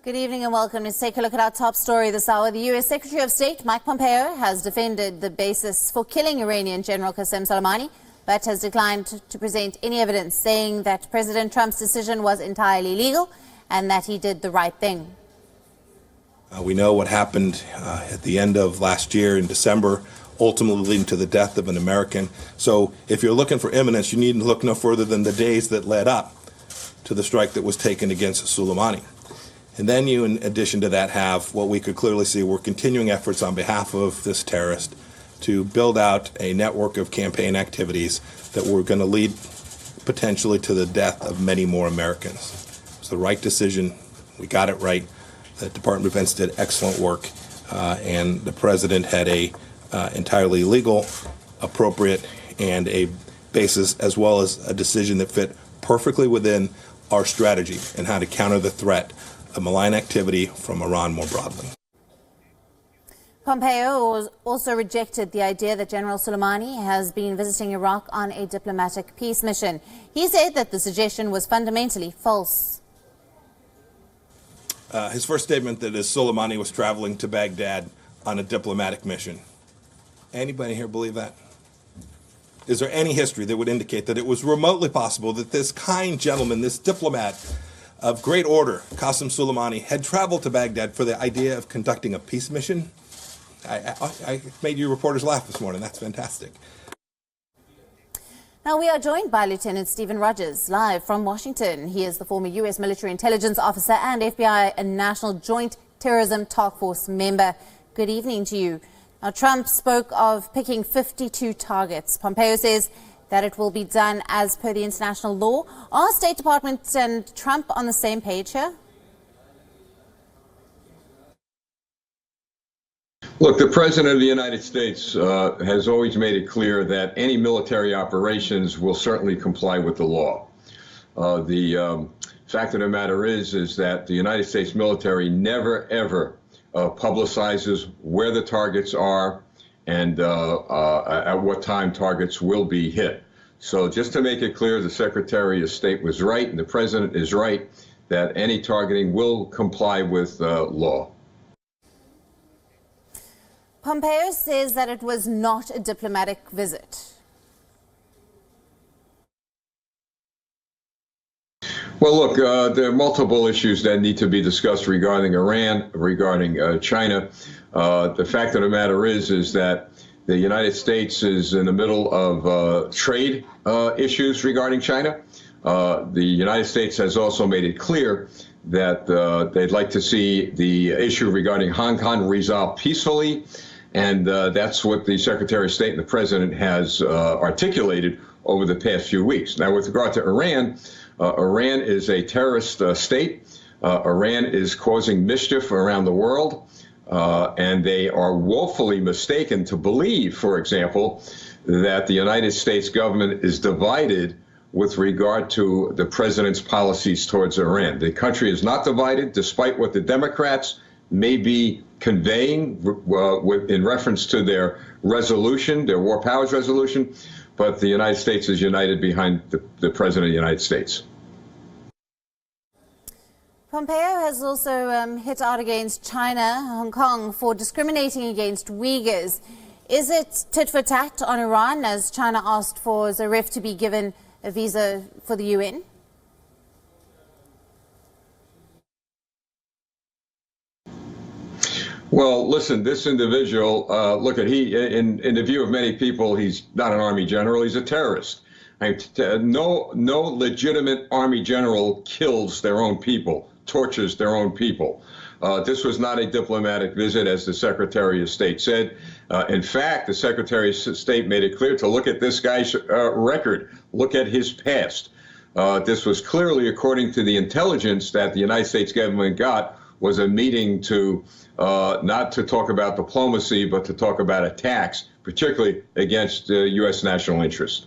Good evening and welcome. Let's take a look at our top story this hour. The U.S. Secretary of State, Mike Pompeo, has defended the basis for killing Iranian General Qasem Soleimani, but has declined to present any evidence, saying that President Trump's decision was entirely legal and that he did the right thing. We know what happened at the end of last year in December, ultimately leading to the death of an American. So if you're looking for evidence, you need to look no further than the days that led up to the strike that was taken against Soleimani. And then you, in addition to that, have what we could clearly see were continuing efforts on behalf of this terrorist to build out a network of campaign activities that were going to lead potentially to the death of many more Americans. It was the right decision. We got it right. The Department of Defense did excellent work, and the president had a entirely legal, appropriate, and a basis, as well as a decision that fit perfectly within our strategy and how to counter the threat of malign activity from Iran more broadly. Pompeo also rejected the idea that General Soleimani has been visiting Iraq on a diplomatic peace mission. He said that the suggestion was fundamentally false. His first statement that is Soleimani was traveling to Baghdad on a diplomatic mission. Anybody here believe that? Is there any history that would indicate that it was remotely possible that this kind gentleman, this diplomat of great order, Qasem Soleimani, had traveled to Baghdad for the idea of conducting a peace mission? I made you reporters laugh this morning. That's fantastic. Now we are joined by Lieutenant Stephen Rogers, live from Washington. He is the former U.S. military intelligence officer and FBI and National Joint Terrorism Task Force member. Good evening to you. Now, Trump spoke of picking 52 targets. Pompeo says that it will be done as per the international law. Are State Department and Trump on the same page here? Look, the President of the United States has always made it clear that any military operations will certainly comply with the law. The fact of the matter is that the United States military never, ever publicizes where the targets are and at what time targets will be hit. So just to make it clear, the Secretary of State was right and the President is right that any targeting will comply with law. Pompeo says that it was not a diplomatic visit. Well, look, there are multiple issues that need to be discussed regarding Iran, regarding China. The fact of the matter is that the United States is in the middle of trade issues regarding China. The United States has also made it clear that they'd like to see the issue regarding Hong Kong resolved peacefully. And that's what the Secretary of State and the President has articulated over the past few weeks. Now, with regard to Iran, Iran is a terrorist state. Iran is causing mischief around the world. And they are woefully mistaken to believe, for example, that the United States government is divided with regard to the president's policies towards Iran. The country is not divided, despite what the Democrats may be conveying in reference to their resolution, their war powers resolution, but the United States is united behind the President of the United States. Pompeo has also hit out against China, Hong Kong, for discriminating against Uyghurs. Is it tit for tat on Iran, as China asked for Zarif to be given a visa for the UN? Well, listen, this individual, look at in the view of many people, he's not an army general, he's a terrorist. No legitimate army general kills their own people, tortures their own people. This was not a diplomatic visit, as the Secretary of State said. In fact, the Secretary of State made it clear to look at this guy's record, look at his past. This was clearly, according to the intelligence that the United States government got, was a meeting to not to talk about diplomacy, but to talk about attacks, particularly against U.S. national interest.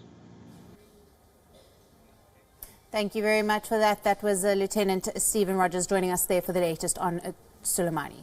Thank you very much for that. That was Lieutenant Stephen Rogers joining us there for the latest on Soleimani.